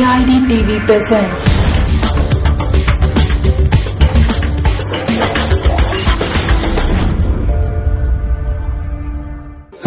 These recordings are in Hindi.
AID TV presents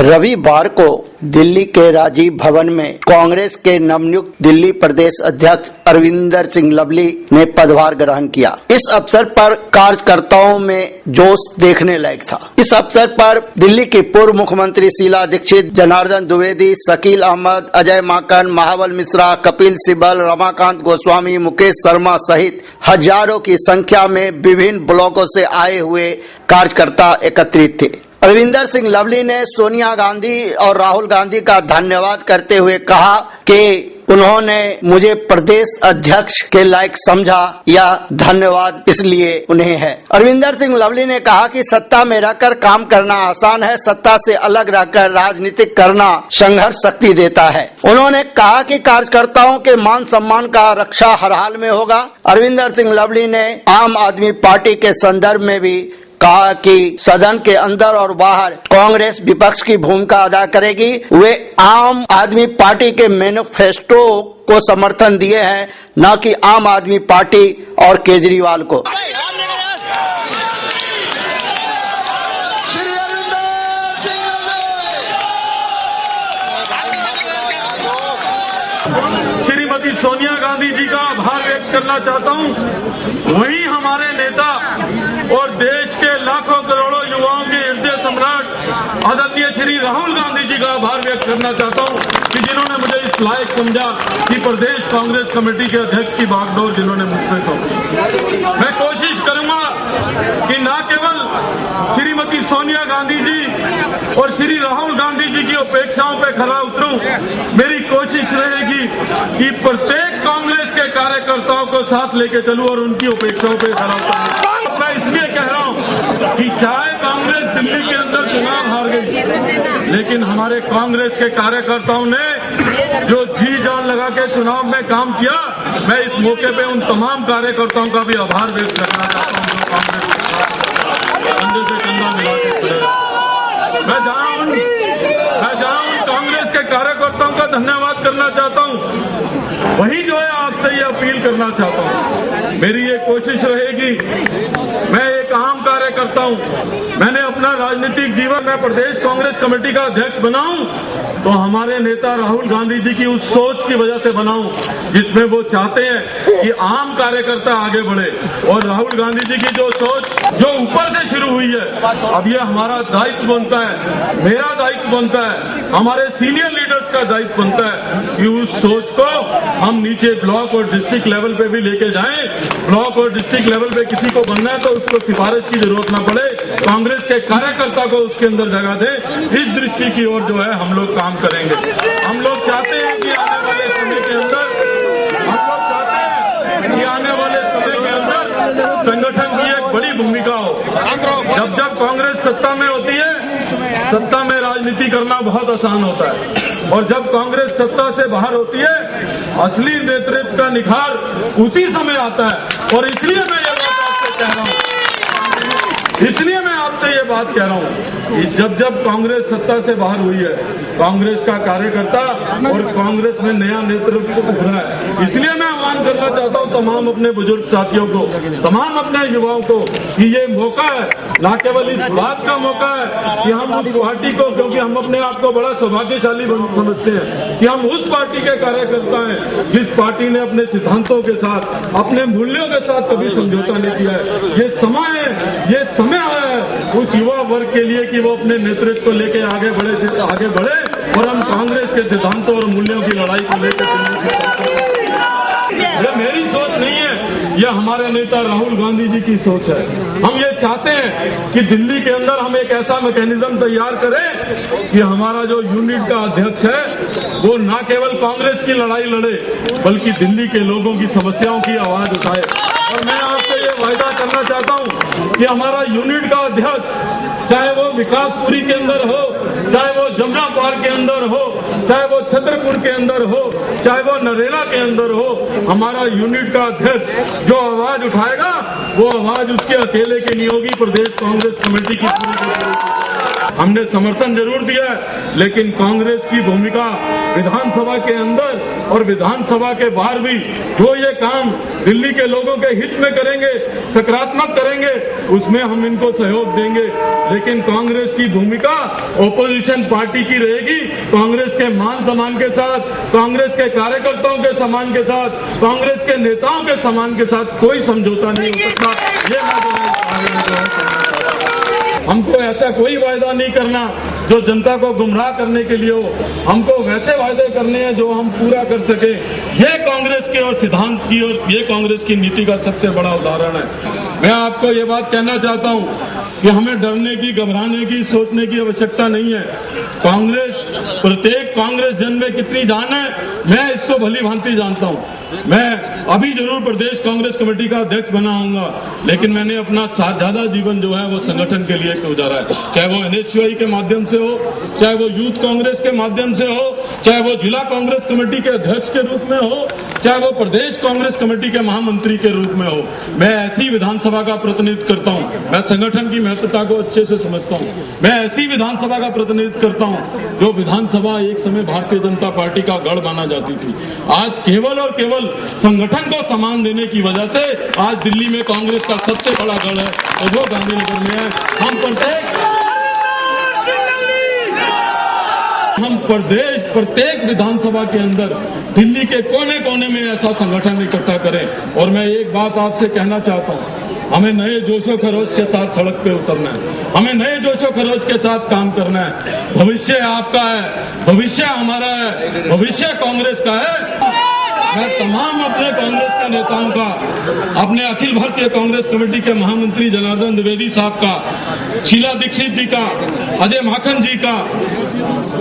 रविवार को दिल्ली के राजीव भवन में कांग्रेस के नवनियुक्त दिल्ली प्रदेश अध्यक्ष अरविंदर सिंह लवली ने पदभार ग्रहण किया। इस अवसर पर कार्यकर्ताओं में जोश देखने लायक था। इस अवसर पर दिल्ली की पूर्व मुख्यमंत्री शीला दीक्षित, जनार्दन द्विवेदी, शकील अहमद, अजय माकन, महाबल मिश्रा, कपिल सिब्बल, रमाकांत गोस्वामी, मुकेश शर्मा सहित हजारों की संख्या में विभिन्न ब्लॉकों से आए हुए कार्यकर्ता एकत्रित थे। अरविंदर सिंह लवली ने सोनिया गांधी और राहुल गांधी का धन्यवाद करते हुए कहा कि उन्होंने मुझे प्रदेश अध्यक्ष के लायक समझा, यह धन्यवाद इसलिए उन्हें है। अरविंदर सिंह लवली ने कहा कि सत्ता में रहकर काम करना आसान है, सत्ता से अलग रहकर राजनीतिक करना संघर्ष शक्ति देता है। उन्होंने कहा कि कार्यकर्ताओं के मान सम्मान का रक्षा हर हाल में होगा। अरविंदर सिंह लवली ने आम आदमी पार्टी के संदर्भ में भी कहा कि सदन के अंदर और बाहर कांग्रेस विपक्ष की भूमिका अदा करेगी। वे आम आदमी पार्टी के मैनिफेस्टो को समर्थन दिए हैं, न कि आम आदमी पार्टी और केजरीवाल को। श्रीमती सोनिया गांधी जी का आभार व्यक्त करना चाहता हूं। वहीं हमारे नेता और देश के लाखों करोड़ों युवाओं के हृदय सम्राट आदरणीय श्री राहुल गांधी जी का आभार व्यक्त करना चाहता हूं कि जिन्होंने मुझे इस लायक समझा कि प्रदेश कांग्रेस कमेटी के अध्यक्ष की बागडोर जिन्होंने मुझसे सौंपी। मैं कोशिश करूंगा कि न केवल श्रीमती सोनिया गांधी जी और श्री राहुल गांधी जी की अपेक्षाओं पे खरा उतरूं, मेरी कोशिश रहेगी कि प्रत्येक कांग्रेस के कार्यकर्ताओं को साथ लेके चलूं और उनकी अपेक्षाओं पे खरा उतरूं। मैं इसलिए कह रहा हूं कि चाहे कांग्रेस दिल्ली के अंदर चुनाव हार गई, लेकिन हमारे कांग्रेस के कार्यकर्ताओं ने जो जी जान लगा के चुनाव में काम किया, मैं इस मौके पे उन तमाम कार्यकर्ताओं का भी आभार व्यक्त करना चाहता हूं जो कांग्रेस के कंधे से कंधा मिला के खड़े। मैं जहां उन कांग्रेस के कार्यकर्ताओं का धन्यवाद करना चाहता हूं, वही जो है आपसे ये अपील करना चाहता हूं। मेरी ये कोशिश रहेगी, मैं एक आम कार्यकर्ता हूं, मैंने अपना राजनीतिक जीवन में प्रदेश कांग्रेस कमेटी का अध्यक्ष बनाऊं तो हमारे नेता राहुल गांधी जी की उस सोच की वजह से बनाऊं जिसमें वो चाहते हैं कि आम कार्यकर्ता आगे बढ़े। और राहुल गांधी जी की जो सोच जो ऊपर से शुरू हुई है, अब ये हमारा दायित्व बनता है, मेरा दायित्व बनता है, हमारे सीनियर लीडर्स का दायित्व बनता है कि उस सोच को हम नीचे ब्लॉक और डिस्ट्रिक्ट लेवल पे भी लेके जाएं। ब्लॉक और डिस्ट्रिक्ट लेवल पे किसी को बनना है तो उसको सिफारिश की जरूरत न पड़े, कांग्रेस के कार्यकर्ता को उसके अंदर जगह दे। इस दृष्टि की ओर जो है हम लोग काम करेंगे। हम लोग चाहते हैं कि आने वाले समय के अंदर संगठन की एक बड़ी भूमिका हो। जब कांग्रेस सत्ता में होती है, सत्ता में राजनीति करना बहुत आसान होता है, और जब कांग्रेस सत्ता से बाहर होती है, असली नेतृत्व का निखार उसी समय आता है। और इसलिए मैं ये बात आपसे कह रहा हूं, कि जब कांग्रेस सत्ता से बाहर हुई है, कांग्रेस का कार्यकर्ता और कांग्रेस में नया नेतृत्व उभरा है। इसलिए मैं आह्वान करना चाहता हूं तमाम अपने बुजुर्ग साथियों को, तमाम अपने युवाओं को कि ये मौका है, न केवल इस बात का मौका है कि हम उस पार्टी को, क्योंकि हम अपने आप को बड़ा सौभाग्यशाली समझते हैं कि हम उस पार्टी के कार्यकर्ता हैं जिस पार्टी ने अपने सिद्धांतों के साथ, अपने मूल्यों के साथ कभी समझौता नहीं किया है। ये समय आया है उस युवा वर्ग के लिए कि वो अपने नेतृत्व को लेके आगे बढ़े और हम कांग्रेस के सिद्धांतों और मूल्यों की लड़ाई को लेकर। यह मेरी सोच नहीं है, यह हमारे नेता राहुल गांधी जी की सोच है। हम ये चाहते हैं कि दिल्ली के अंदर हम एक ऐसा मैकेनिज्म तैयार करें कि हमारा जो यूनिट का अध्यक्ष है वो न केवल कांग्रेस की लड़ाई लड़े, बल्कि दिल्ली के लोगों की समस्याओं की आवाज उठाए। और मैं आपसे ये वायदा करना चाहता हूं कि हमारा यूनिट का अध्यक्ष, चाहे वो विकासपुरी के अंदर हो, चाहे वो जमुना पार्क के अंदर हो, चाहे वो छतरपुर के अंदर हो, चाहे वो नरेला के अंदर हो, हमारा यूनिट का अध्यक्ष जो आवाज उठाएगा वो आवाज उसके अकेले की नहीं होगी, प्रदेश कांग्रेस कमेटी की पूरी। हमने समर्थन जरूर दिया है, लेकिन कांग्रेस की भूमिका विधानसभा के अंदर और विधानसभा के बाहर भी जो ये काम दिल्ली के लोगों के हित में करेंगे, सकारात्मक करेंगे, उसमें हम इनको सहयोग देंगे। लेकिन कांग्रेस की भूमिका ओपोजिशन पार्टी की रहेगी। कांग्रेस के मान सम्मान के साथ, कांग्रेस के कार्यकर्ताओं के सम्मान के साथ, कांग्रेस के नेताओं के सम्मान के साथ कोई समझौता नहीं हो सकता। ये हमको ऐसा कोई वायदा नहीं करना जो जनता को गुमराह करने के लिए हो। हमको वैसे वायदे करने हैं जो हम पूरा कर सके। ये कांग्रेस के और सिद्धांत की और ये कांग्रेस की नीति का सबसे बड़ा उदाहरण है। मैं आपको ये बात कहना चाहता हूं कि हमें डरने की, घबराने की, सोचने की आवश्यकता नहीं है। कांग्रेस, प्रत्येक कांग्रेस जन में कितनी जान है, मैं इसको भली भांति जानता हूं। मैं अभी जरूर प्रदेश कांग्रेस कमेटी का अध्यक्ष बना हूंगा, लेकिन मैंने अपना ज्यादा जीवन जो है वो संगठन के लिए गुजारा है। चाहे वो NSUI के माध्यम से हो, चाहे वो यूथ कांग्रेस के माध्यम से हो, चाहे वो जिला कांग्रेस कमेटी के अध्यक्ष के रूप में हो, चाहे वो प्रदेश कांग्रेस कमेटी के महामंत्री के रूप में हो। मैं ऐसी विधानसभा का प्रतिनिधित्व करता हूं। मैं संगठन की महत्वता को अच्छे से समझता हूं। मैं ऐसी विधानसभा का प्रतिनिधित्व करता हूं जो विधानसभा एक समय भारतीय जनता पार्टी का गढ़ माना जाती थी। आज केवल और केवल संगठन को सम्मान देने की वजह से आज दिल्ली में कांग्रेस का सबसे बड़ा गढ़ है और वो गांधीनगर में है। हम प्रत्येक विधानसभा के अंदर दिल्ली के कोने कोने में ऐसा संगठन इकट्ठा करें। और मैं एक बात आपसे कहना चाहता हूं, हमें नए जोशो खरोश के साथ सड़क पे उतरना है। हमें नए जोशो खरोश के साथ काम करना है। भविष्य आपका है, भविष्य हमारा है, भविष्य कांग्रेस का है। मैं तमाम अपने कांग्रेस के नेताओं का, अपने अखिल भारतीय कांग्रेस कमेटी के महामंत्री जनार्दन द्विवेदी साहब का, शीला दीक्षित जी का, अजय माखन जी का,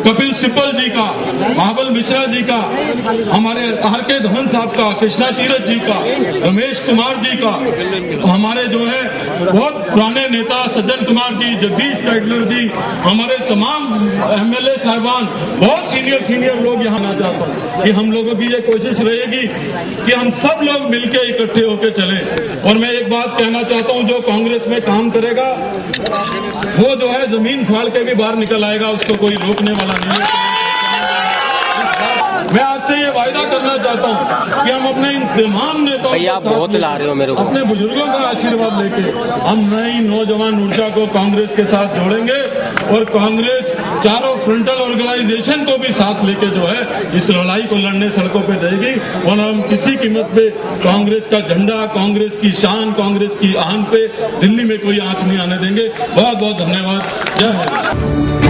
कपिल सिब्बल जी का, महाबल मिश्रा जी का, हमारे RK धवन साहब का, कृष्णा तीरथ जी का, रमेश कुमार जी का, हमारे जो है बहुत पुराने नेता सज्जन कुमार जी, जगदीश टाइटलर जी, हमारे तमाम MLA साहिबान, बहुत सीनियर लोग यहाँ आना चाहता हूँ कि हम लोगों की ये कोशिश रहेगी कि हम सब लोग मिलकर इकट्ठे होकर चलें। और मैं एक बात कहना चाहता हूँ, जो कांग्रेस में काम करेगा वो जो है जमीन फाड़ के भी बाहर निकल आएगा, उसको कोई रोकने वाला नहीं है। मैं आपसे ये वायदा करना चाहता हूँ कि हम अपने इन तमाम नेताओं भैया आप बहुत ला रहे हो मेरे को, अपने बुजुर्गों का आशीर्वाद लेके हम नई नौजवान ऊर्जा को कांग्रेस के साथ जोड़ेंगे और कांग्रेस चारों फ्रंटल ऑर्गेनाइजेशन को भी साथ लेके जो है इस लड़ाई को लड़ने सड़कों पे जाएगी। और हम किसी कीमत पे कांग्रेस का झंडा, कांग्रेस की शान, कांग्रेस की आन पे दिल्ली में कोई आंच नहीं आने देंगे। बहुत बहुत धन्यवाद। जय हिंद।